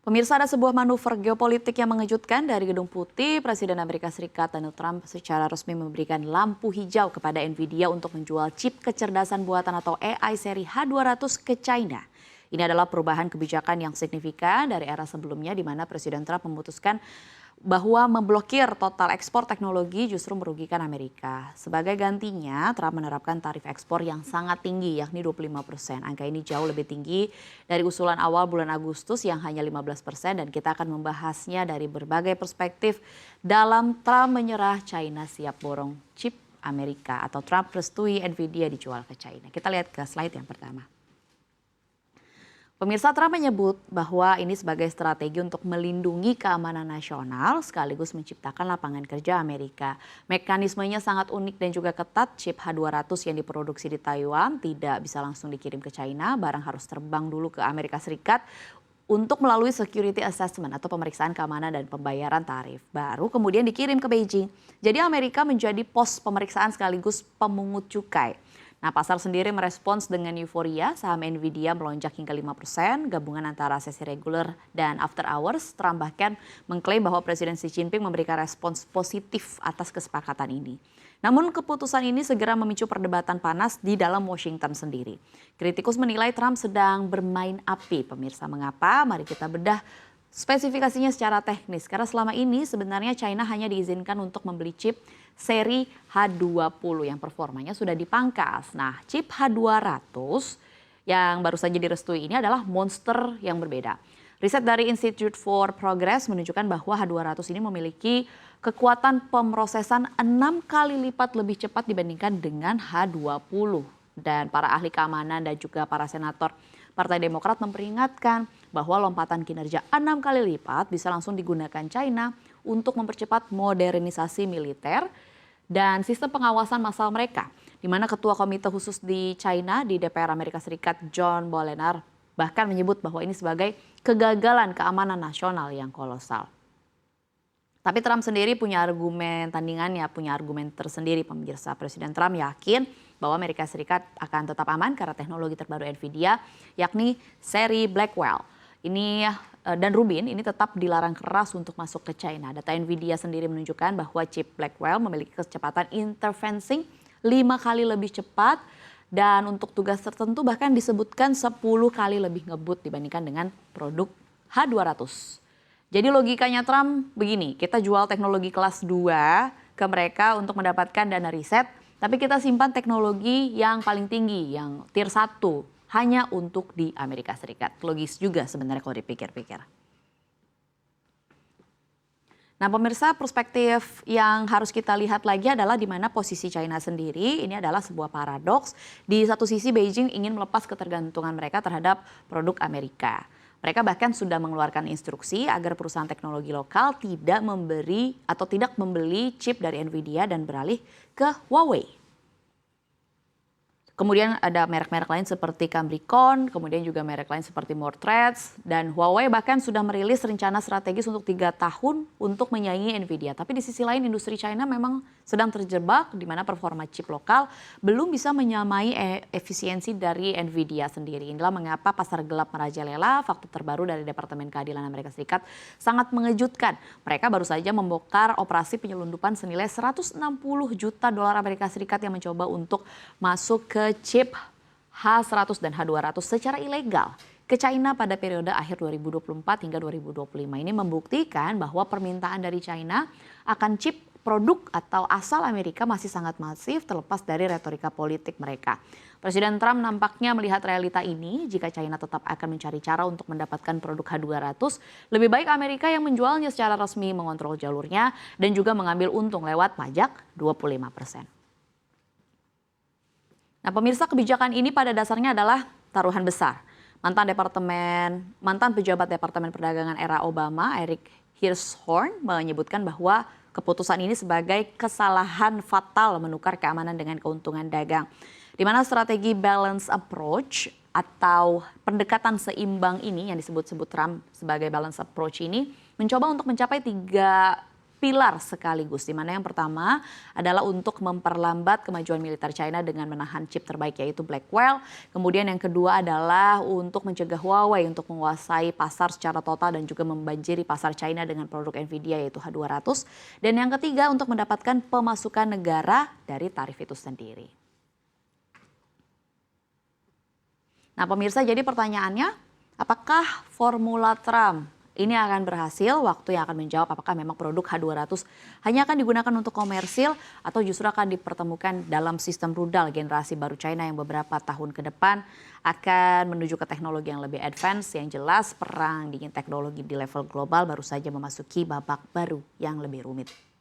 Pemirsa, ada sebuah manuver geopolitik yang mengejutkan dari Gedung Putih. Presiden Amerika Serikat Donald Trump secara resmi memberikan lampu hijau kepada Nvidia untuk menjual chip kecerdasan buatan atau AI seri H200 ke China. Ini adalah perubahan kebijakan yang signifikan dari era sebelumnya di mana Presiden Trump memutuskan bahwa memblokir total ekspor teknologi justru merugikan Amerika. Sebagai gantinya, Trump menerapkan tarif ekspor yang sangat tinggi, yakni 25%. Angka ini jauh lebih tinggi dari usulan awal bulan Agustus yang hanya 15%, dan kita akan membahasnya dari berbagai perspektif dalam Trump menyerah China siap borong chip Amerika atau Trump restui Nvidia dijual ke China. Kita lihat ke slide yang pertama. Pemirsa, Trump menyebut bahwa ini sebagai strategi untuk melindungi keamanan nasional sekaligus menciptakan lapangan kerja Amerika. Mekanismenya sangat unik dan juga ketat. Chip H200 yang diproduksi di Taiwan tidak bisa langsung dikirim ke China. Barang harus terbang dulu ke Amerika Serikat untuk melalui security assessment atau pemeriksaan keamanan dan pembayaran tarif. Baru kemudian dikirim ke Beijing. Jadi Amerika menjadi pos pemeriksaan sekaligus pemungut cukai. Nah, pasar sendiri merespons dengan euforia, saham Nvidia melonjak hingga 5%, gabungan antara sesi reguler dan after hours. Trump bahkan mengklaim bahwa Presiden Xi Jinping memberikan respons positif atas kesepakatan ini. Namun keputusan ini segera memicu perdebatan panas di dalam Washington sendiri. Kritikus menilai Trump sedang bermain api. Pemirsa, mengapa? Mari kita bedah spesifikasinya secara teknis. Karena selama ini sebenarnya China hanya diizinkan untuk membeli chip seri H20 yang performanya sudah dipangkas. Nah, chip H200 yang baru saja direstui ini adalah monster yang berbeda. Riset dari Institute for Progress menunjukkan bahwa H200 ini memiliki kekuatan pemrosesan 6 kali lipat lebih cepat dibandingkan dengan H20. Dan para ahli keamanan dan juga para senator Partai Demokrat memperingatkan bahwa lompatan kinerja 6 kali lipat bisa langsung digunakan China untuk mempercepat modernisasi militer dan sistem pengawasan massal mereka, di mana Ketua Komite Khusus di China di DPR Amerika Serikat John Boehner bahkan menyebut bahwa ini sebagai kegagalan keamanan nasional yang kolosal. Tapi Trump sendiri punya argumen tandingannya, punya argumen tersendiri. Pemirsa, Presiden Trump yakin bahwa Amerika Serikat akan tetap aman karena teknologi terbaru Nvidia, yakni seri Blackwell. Ini dan Rubin ini tetap dilarang keras untuk masuk ke China. Data Nvidia sendiri menunjukkan bahwa chip Blackwell memiliki kecepatan interfacing 5 kali lebih cepat dan untuk tugas tertentu bahkan disebutkan 10 kali lebih ngebut dibandingkan dengan produk H200. Jadi logikanya Trump begini, kita jual teknologi kelas 2 ke mereka untuk mendapatkan dana riset, tapi kita simpan teknologi yang paling tinggi, yang tier 1, hanya untuk di Amerika Serikat. Logis juga sebenarnya kalau dipikir-pikir. Nah, pemirsa, perspektif yang harus kita lihat lagi adalah di mana posisi China sendiri. Ini adalah sebuah paradoks. Di satu sisi Beijing ingin melepas ketergantungan mereka terhadap produk Amerika. Mereka bahkan sudah mengeluarkan instruksi agar perusahaan teknologi lokal tidak membeli chip dari Nvidia dan beralih ke Huawei. Kemudian ada merek-merek lain seperti Cambricon, kemudian juga merek lain seperti Mortrex, dan Huawei bahkan sudah merilis rencana strategis untuk 3 tahun untuk menyaingi Nvidia. Tapi di sisi lain industri China memang sedang terjebak di mana performa chip lokal belum bisa menyamai efisiensi dari Nvidia sendiri. Inilah mengapa pasar gelap merajalela. Fakta terbaru dari Departemen Keadilan Amerika Serikat sangat mengejutkan. Mereka baru saja membongkar operasi penyelundupan senilai 160 juta dolar Amerika Serikat yang mencoba untuk masuk ke chip H100 dan H200 secara ilegal ke China pada periode akhir 2024 hingga 2025. Ini membuktikan bahwa permintaan dari China akan chip produk atau asal Amerika masih sangat masif terlepas dari retorika politik mereka. Presiden Trump nampaknya melihat realita ini. Jika China tetap akan mencari cara untuk mendapatkan produk H200, lebih baik Amerika yang menjualnya secara resmi, mengontrol jalurnya, dan juga mengambil untung lewat pajak 25%. Nah, pemirsa, kebijakan ini pada dasarnya adalah taruhan besar. Mantan pejabat Departemen Perdagangan era Obama, Eric Hirschhorn, menyebutkan bahwa keputusan ini sebagai kesalahan fatal menukar keamanan dengan keuntungan dagang. Di mana strategi balance approach atau pendekatan seimbang ini yang disebut-sebut Trump sebagai balance approach ini mencoba untuk mencapai pilar sekaligus, di mana yang pertama adalah untuk memperlambat kemajuan militer China dengan menahan chip terbaik yaitu Blackwell. Kemudian yang kedua adalah untuk mencegah Huawei untuk menguasai pasar secara total dan juga membanjiri pasar China dengan produk Nvidia yaitu H200. Dan yang ketiga untuk mendapatkan pemasukan negara dari tarif itu sendiri. Nah pemirsa, jadi pertanyaannya, apakah formula Trump ini akan berhasil? Waktu yang akan menjawab apakah memang produk H200 hanya akan digunakan untuk komersil atau justru akan dipertemukan dalam sistem rudal generasi baru China yang beberapa tahun ke depan akan menuju ke teknologi yang lebih advance. Yang jelas perang dingin teknologi di level global baru saja memasuki babak baru yang lebih rumit.